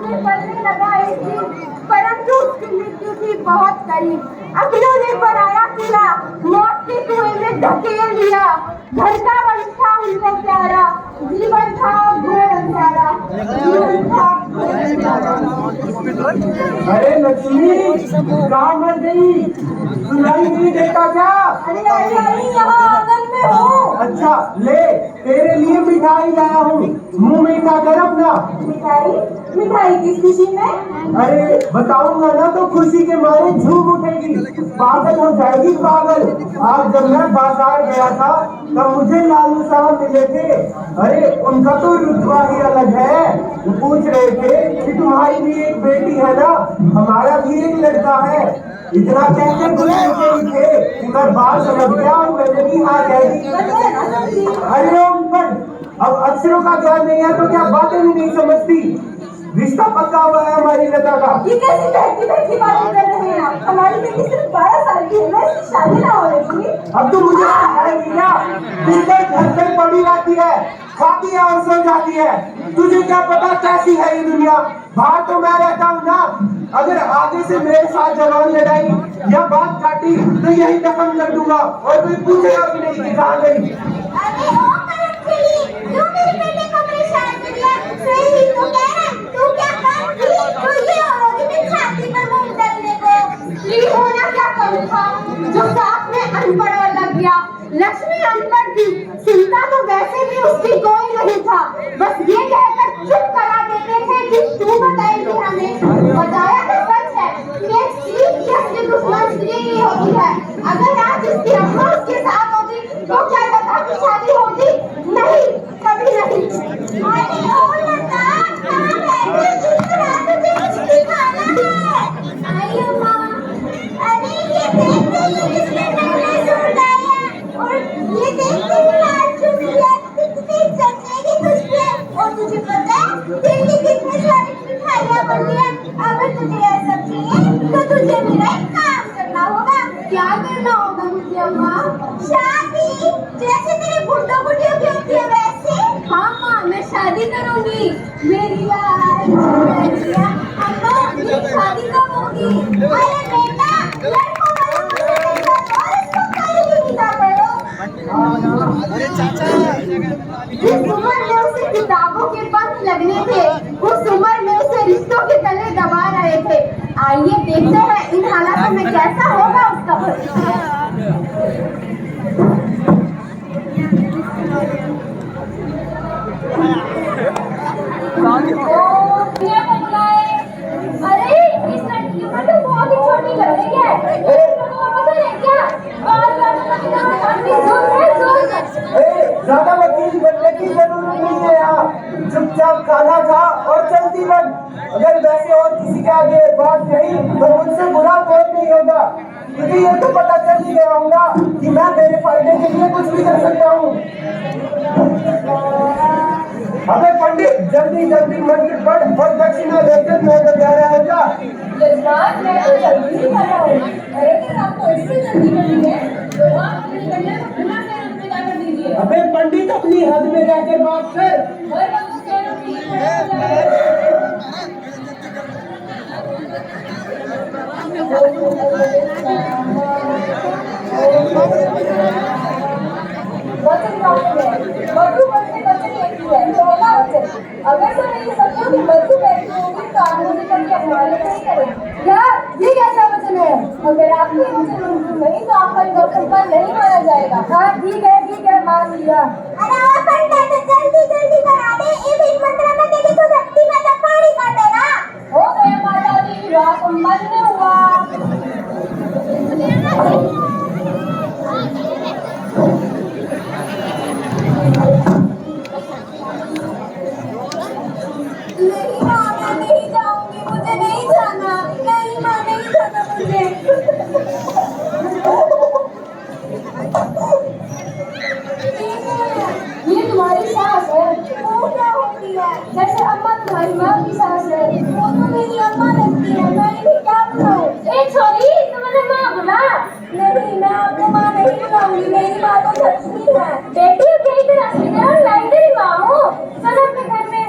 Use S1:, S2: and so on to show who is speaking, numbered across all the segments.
S1: में पलने लगा एक दिन, परंतु उसकी मृत्यु थी बहुत करीब। अगलों ने बनाया किला, मौत के कुएं में धकेल दिया। घर का वंश था उनको प्यारा, जीवन था घोर अंधारा, जीवन था घोर अंधारा।
S2: अरे लक्ष्मी कहाँ मर गई? सुनाई नहीं देता क्या?
S1: अरे यहाँ आंगन में हूँ।
S2: अच्छा ले, तेरे लिए मिठाई लाया हूँ, मुंह मीठा कर अपना।
S1: मिठाई? मिठाई किस खुशी में?
S2: अरे बताऊंगा ना तो खुशी के मारे झूम उठेगी, पागल हो जाएगी पागल। आज जब मैं बाजार गया था तब मुझे लालू साहब मिले थे। अरे उनका तो रुतबा ही अलग है। वो पूछ रहे थे कि तुम्हारी भी एक बेटी है ना, हमारा भी एक लड़का है। इतना कहते ही थे कि मैं बात समझ गया और मैंने भी हाँ कह दी। अरे अनपढ़, अब अक्षरों का ज्ञान नहीं है तो क्या बातें भी नहीं समझती। रिश्ता पक्का हुआ है हमारी लता का।
S1: ये कैसी बहकी बातें कर रहे हैं आप? हमारी बेटी सिर्फ 12 साल की है ना, इसकी शादी ना हो रही।
S2: अब तो मुझे सिखाएगी क्या? दिन भर घर पे पड़ी रहती है, खाती है और सो जाती है। तुझे क्या पता कैसी है ये दुनिया? बाहर तो मैं रहता हूँ ना। अगर आगे से मेरे साथ जवान लड़ाई या बात काटी तो यही दफन कर दूंगा और कोई पूछेगा भी नहीं कि कहाँ गई।
S1: अरे ओ करमचली, तू मेरे बेटे को परेशान कर दिया। सही तो कह रहा है, तू क्या काम की? तू ये औरत की छाती पर मुंह डालने को। ये होना क्या कम था जो साथ में अनपढ़ और लग गया। लक्ष्मी अनपढ़ थी, चिंता तो वैसे भी उसकी कोई नहीं था। बस ये कहकर चुप करा देते थे कि तू बताएगी हमें। बताया तो सच है कि एक स्त्री की असली दुश्मन स्त्री ही होती है। अगर आज उसकी अम्मा उसके साथ होती तो क्या लता की शादी होती? नहीं, कभी नहीं। अरे ओ लता, कहाँ बैठी? किस रात तुझे कुछ खाना है? आई अम्मा। अरे ये देखते ही किसने नखरे सुन लाया और ये देखते ही लाल चुन लिया। कितनी चटनी की खुशबू है। और तुझे पता है दिल्ली कितनी सारी मिठाइयाँ बनती हैं। अगर तुझे ऐसा चाहिए तो तुझे मेरा एक काम करना होगा। क्या करना होगा मुझे अम्मा? शादी, जैसे तेरे बुड्ढों बुड्ढियों की होती है वैसे। हाँ माँ, मैं शादी करूंगी। मेरी लाल चुनरिया। अम्मा ये शादी कब होगी? अरे बेटा, लड़कों वाले मुझसे नहीं करते और इसको कहीं भी विदा करो।
S2: अरे चाचा,
S1: जिस उम्र में उसे किताबों के पंख लगने थे, उस उम्र में उसे रिश्तों के तले दबा रहे थे। आइए देखते हैं इन हालातों में कैसा होगा उसका भविष्य। अरे इस लड़की की उम्र तो बहुत ही छोटी लग रही है।
S2: ज्यादा वकील बनने की जरूरत नहीं है यहाँ। चुपचाप खाना खा और चलती बन। अगर वैसे और किसी के आगे बात कही तो मुझसे बुरा कोई नहीं होगा, क्योंकि ये तो पता चल ही गया होगा कि मैं मेरे फायदे के लिए कुछ भी कर सकता हूँ। अबे पंडित, जल्दी जल्दी मंत्र पढ़ और दक्षिणा लेकर मैं तैयार हो जा।
S1: जज्बात मैं तो जल्दी ही कर रहा हूँ। अरे फिर आपको इससे जल्दी करनी है तो आप अपनी कन्या को बिना शर्म विदा कर दीजिए।
S2: अबे पंडित, अपनी हद में रहकर बात कर।
S1: और बाबू शर्म नहीं है। वचन वाक्य है, मधु बनते वचन लिखी है। पहला वचन, अगर तो नहीं समझो कि मधु बैठी होगी तो आप मुझे कभी अपमानित नहीं करें। यार ये कैसा वचन है? अगर आपके वचन मंजूर नहीं तो आपका गौतम पर नहीं माना जाएगा। हाँ ठीक है, मान लिया। अरे आप पंडित जल्दी जल्दी करा दे। इस मंत्र में तेरी तो शक्ति में तो पानी काटे ना। हो गया माता दी, विवाह संपन्न हुआ। नहीं माँ, मैं नहीं जाऊंगी, मुझे नहीं जाना। नहीं माँ, नहीं जाना मुझे। ये तुम्हारी सास है। वो क्या होती है? जैसे अम्मा तुम्हारी माँ की सास है, वो तो मेरी अम्मा लगती है। मैं इन्हें क्या बुलाऊं? छोरी, तुमने माँ बुला। नहीं, मैं आपको माँ नहीं बुलाऊंगी। मेरी माँ तो लक्ष्मी है। बेटी कई तरह से मैं तेरी माँ हूँ। चलो अपने घर में।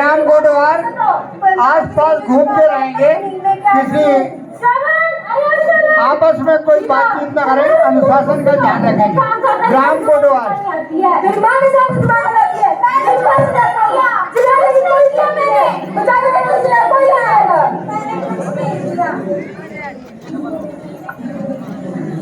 S3: राम गोडवार आस पास घूमते रहेंगे, किसी आपस में कोई बातचीत न करें, अनुशासन का ध्यान रखेंगे। राम गोडवार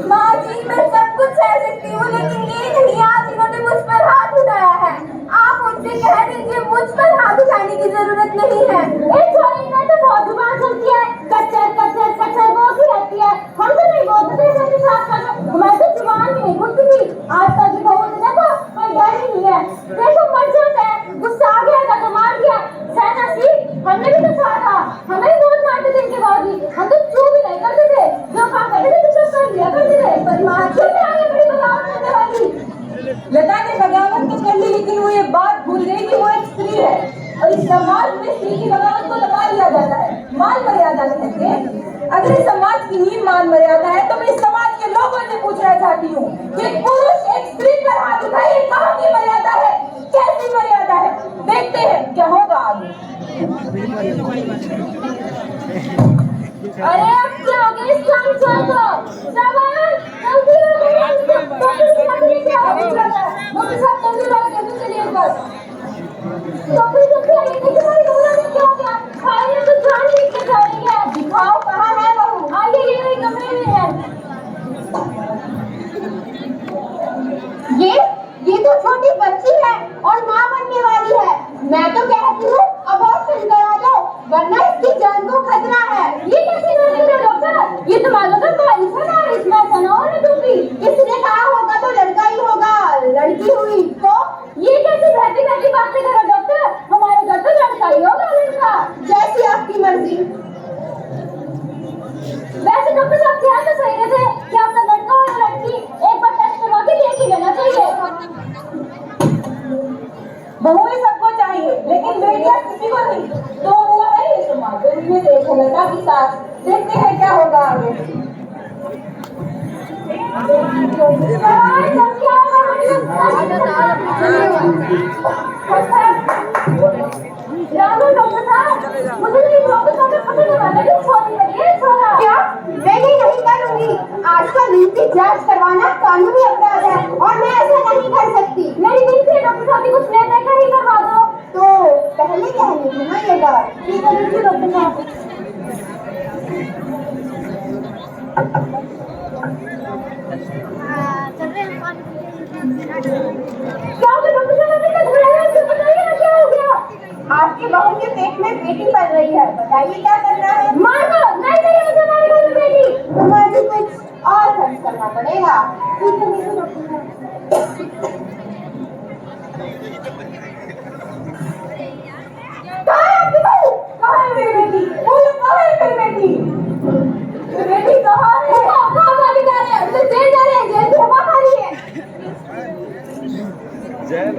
S1: माँ जी, मैं सब कुछ सह सकती हूँ, लेकिन ये नहीं, आज इन्होंने मुझ पर हाथ उठाया है। आप उनसे कह दीजिए मुझ पर हाथ उठाने की जरूरत नहीं है। एक छोरी ने तो बहुत जुबान चलती है, कच्चर कच्चर कच्चर बोलती रहती है। हम तो नहीं बोलते थे ऐसे साथ साथ, मैं तो जुबान भी नहीं खुलती थी। आज तक की बहू ने देखो कोई डर ही नहीं है। देखो मर्चों से गुस्सा आ गया था तो मार दिया। सहना सीख, हमने भी तो सहा था, हमें भी बहुत मारते थे इनके बाद भी, हम तो चूप भी नहीं करते थे, जो काम करते थे तो सब कर लिया करते थे। पर माँ क्यों आगे बड़ी बगावत करने वाली? लता ने बगावत तो कर ली, लेकिन वो ये बात भूल गई कि वो एक स्त्री है और इस समाज में स्त्री की बगावत को दबा दिया जाता है। मान मर्यादा कहते हैं। अगर इस समाज की नींव मान मर्यादा है तो मैं इस समाज के लोगों से पूछना चाहती हूँ कि एक पुरुष एक स्त्री पर हाथ उठाए, ये कहाँ की मर्यादा है, कैसी मर्यादा है? देखते हैं क्या होगा आगे। अरे अब क्या हो गया इस काम को? जवान जल्दी मुझे सब जल्दी बात करनी चलिए पर तो फिर आइए, देखिए हमारी बहू ने क्या किया? खाने तो जान नहीं के जा रही है। दिखाओ कहाँ है बहू? आइए, ये मेरे कमरे में है। ये तो छोटी बच्ची है और माँ बनने वाली है। मैं तो कहती हूँ अबॉर्शन करा दो, वरना इसकी जान को खतरा है। ये कैसे कर रही है डॉक्टर? ये तो मालूम है बारिश है ना, इसमें ऐसा होने दूंगी। किसने कहा होगा तो लड़का ही होगा, लड़की हुई तो? ये कैसी बहती बहती बातें कर रहे हो डॉक्टर? हमारे घर तो लड़का ही होगा, लड़का। जैसी आपकी मर्जी। वैसे डॉक्टर साहब क्या तो सही रहे थे कि आपका लड़का हो या लड़की, एक बार टेस्ट करवा के देख ही लेना चाहिए। बहू ही सबको चाहिए, लेकिन बेटियां किसी को नहीं। तो हुआ है ये समाज, उनमें से एक लड़का की साथ। देखते हैं क्या होगा आगे। डॉक्टर साहब, मुझे नहीं डॉक्टर साहब पता लगाना कि छोरी लगी है छोरा। क्या? मैं ये नहीं करूंगी। आजकल नीति जांच करवाना कानूनी अपराध है और मैं ऐसा नहीं कर सकती। मेरी नीति डॉक्टर साहब कुछ ले देकर ही करवा दो। तो पहले कहनी थी ना ये बात। ठीक है डॉक्टर साहब। क्या हो गया डॉक्टर साहब? अभी तक बुलाया है, बताइए ना क्या हो गया? आपके बहू के पेट में बेटी पल रही है, बताइए क्या करना है? मार दो। नहीं चाहिए मुझे हमारी बहू की बेटी। तुम्हारी कुछ और खर्च करना पड़ेगा। ठीक है डॉक्टर साहब। कहाँ है आपकी बहू? कहाँ है मेरी बेटी? बोलो कहाँ है मेरी बेटी? बेटी कहाँ है? कहाँ भागी जा रहे हैं? उधर जेल जा रहे हैं, जेल की हवा खा रही है। जेल